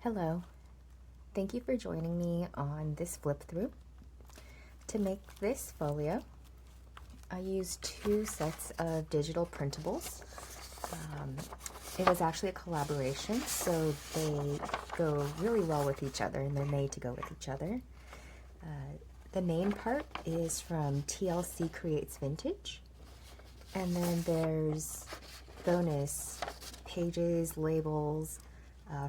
Hello, thank you for joining me on this flip through. To make this folio, I used 2 sets of digital printables. It was actually a collaboration, so they go really well with each other and they're made to go with each other. The main part is from TLC Creates Vintage, and then there's bonus pages, labels,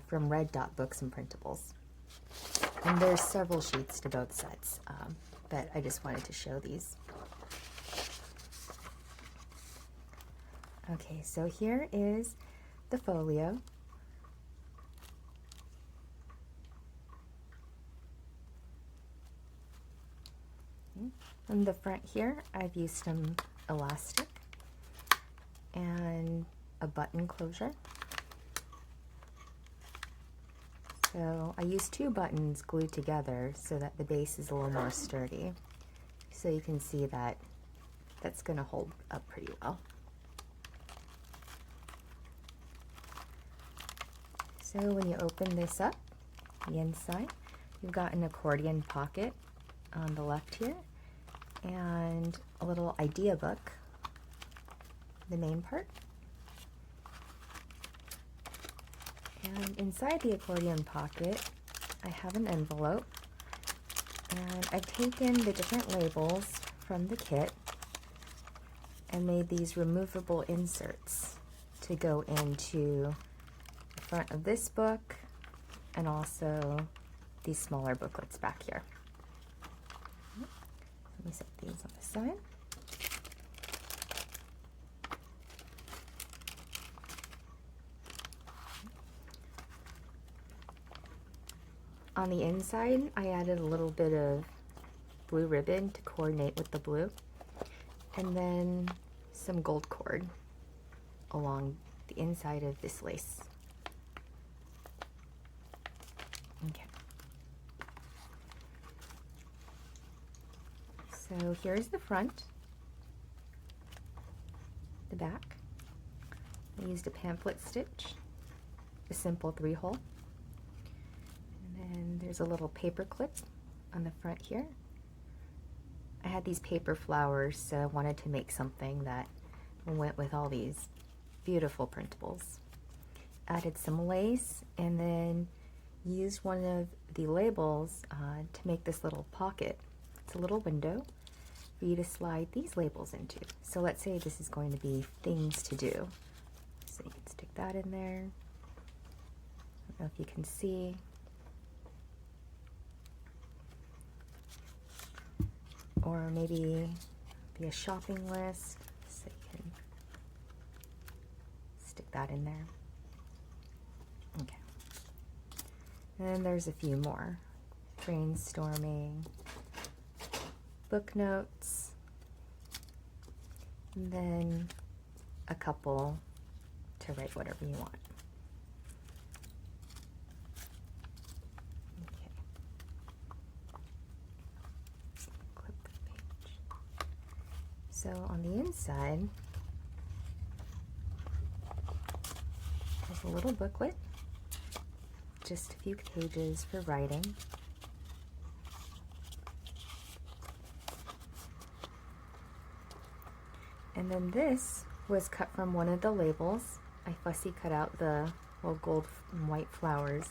from Red Dot Books and Printables. And there's several sheets to both sets, but I just wanted to show these. Okay, so here is the folio. On the front here, I've used some elastic and a button closure. So I used 2 buttons glued together so that the base is a little more sturdy. So you can see that that's going to hold up pretty well. So when you open this up, the inside, you've got an accordion pocket on the left here and a little idea book, the main part. And inside the accordion pocket, I have an envelope, and I've taken the different labels from the kit and made these removable inserts to go into the front of this book and also these smaller booklets back here. Let me set these on the side. On the inside, I added a little bit of blue ribbon to coordinate with the blue, and then some gold cord along the inside of this lace. Okay. So here's the front, the back. I used a pamphlet stitch, a simple 3-hole. And there's a little paper clip on the front here. I had these paper flowers, so I wanted to make something that went with all these beautiful printables. Added some lace and then used one of the labels to make this little pocket. It's a little window for you to slide these labels into. So let's say this is going to be things to do. So you can stick that in there. I don't know if you can see. Or maybe be a shopping list, so you can stick that in there. Okay. And then there's a few more. Brainstorming, book notes, and then a couple to write whatever you want. So on the inside, there's a little booklet, just a few pages for writing. And then this was cut from one of the labels. I fussy cut out the little gold and white flowers.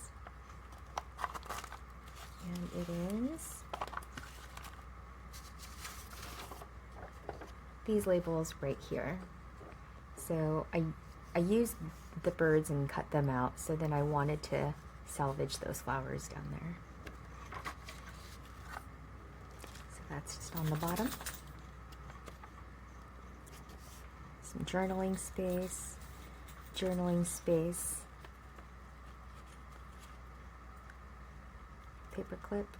And it is these labels right here. So I used the birds and cut them out, so then I wanted to salvage those flowers down there. So that's just on the bottom. Some journaling space, paper clip,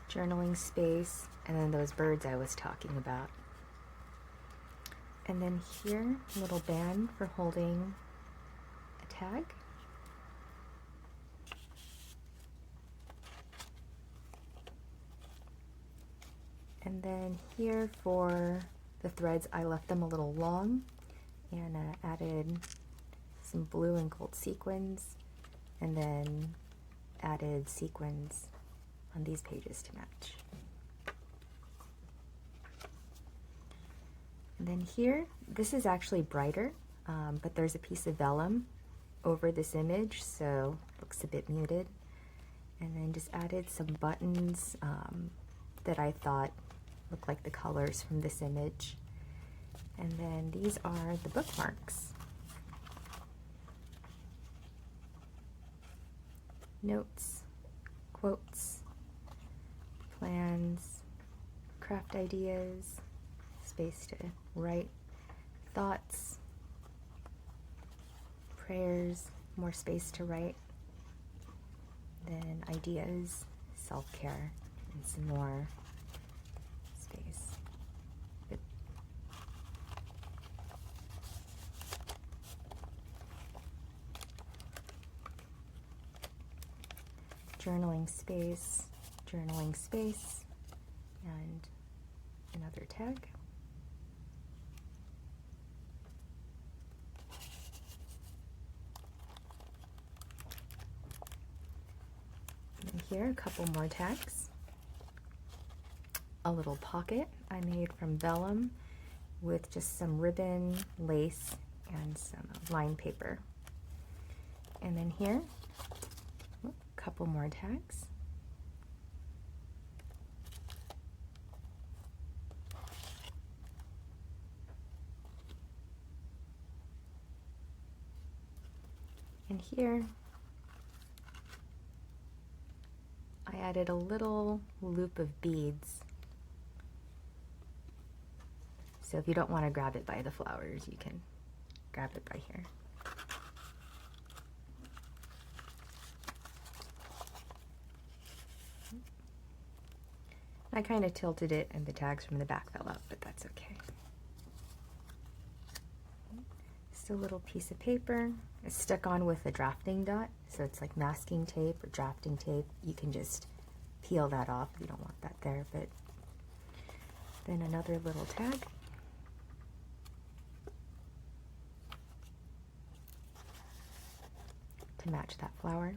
journaling space, and then those birds I was talking about. And then here, a little band for holding a tag. And then here for the threads, I left them a little long, and added some blue and gold sequins, and then added sequins on these pages to match. And then here, this is actually brighter, but there's a piece of vellum over this image, so it looks a bit muted. And then just added some buttons that I thought looked like the colors from this image. And then these are the bookmarks. Notes, quotes, plans, craft ideas, space to write thoughts, prayers, more space to write, then ideas, self-care, and some more space. Good. Journaling space, and another tag. And here, a couple more tags. A little pocket I made from vellum with just some ribbon, lace, and some lined paper. And then here, a couple more tags. And here, I added a little loop of beads. So if you don't want to grab it by the flowers, you can grab it by here. I kind of tilted it and the tags from the back fell out, but that's okay. Just a little piece of paper. It's stuck on with a drafting dot, so it's like masking tape or drafting tape. You can just peel that off if you don't want that there, but then another little tag. To match that flower.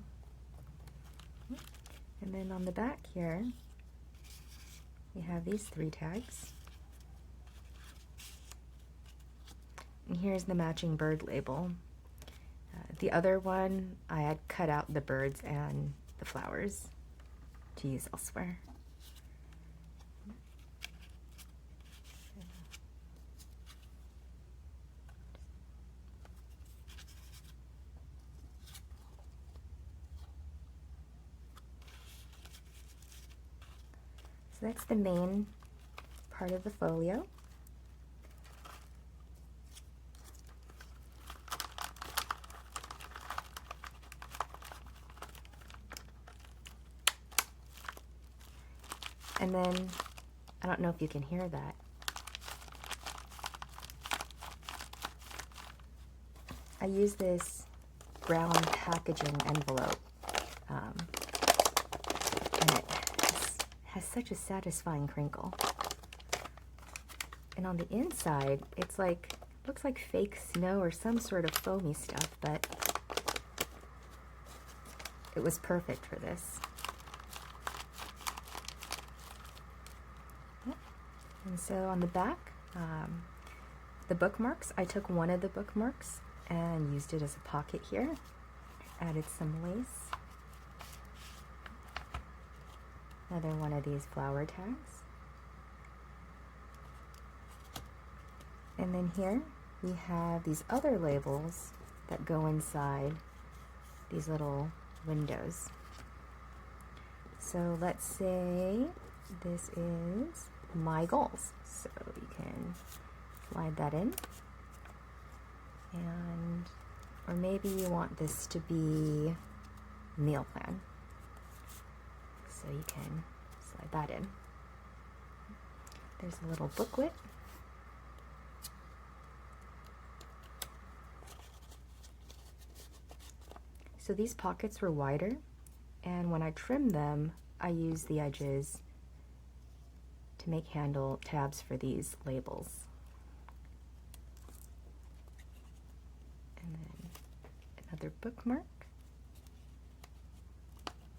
And then on the back here, we have these 3 tags. And here's the matching bird label. The other one, I had cut out the birds and the flowers to use elsewhere. So that's the main part of the folio. And then, I don't know if you can hear that. I use this brown packaging envelope, and it has such a satisfying crinkle. And on the inside, it's like, looks like fake snow or some sort of foamy stuff, but it was perfect for this. And so on the back, the bookmarks, I took one of the bookmarks and used it as a pocket here. Added some lace. Another one of these flower tags. And then here we have these other labels that go inside these little windows. So let's say this is my goals. So you can slide that in. And, or maybe you want this to be meal plan. So you can slide that in. There's a little booklet. So these pockets were wider, and when I trimmed them, I used the edges to make handle tabs for these labels. another bookmark,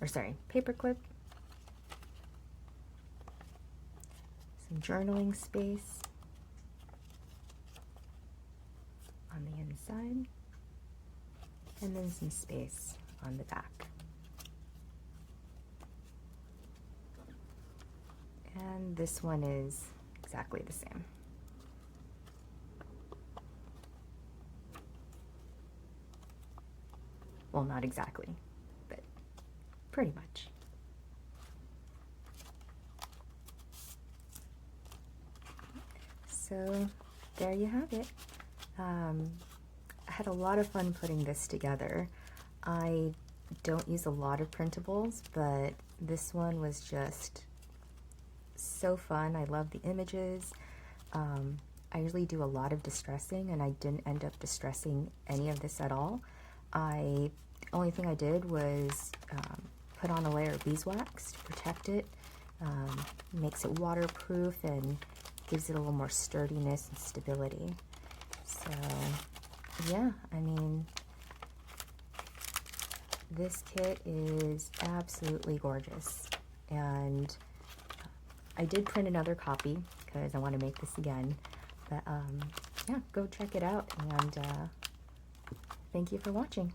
or sorry, paper clip, some journaling space on the inside, and then some space on the back. And this one is exactly the same. Well, not exactly, but pretty much. So there you have it. I had a lot of fun putting this together. I don't use a lot of printables, but this one was just so fun. I love the images. I usually do a lot of distressing, and I didn't end up distressing any of this at all. The only thing I did was put on a layer of beeswax to protect it. Makes it waterproof and gives it a little more sturdiness and stability. So yeah, I mean, this kit is absolutely gorgeous, and I did print another copy because I want to make this again, but yeah, go check it out, and thank you for watching.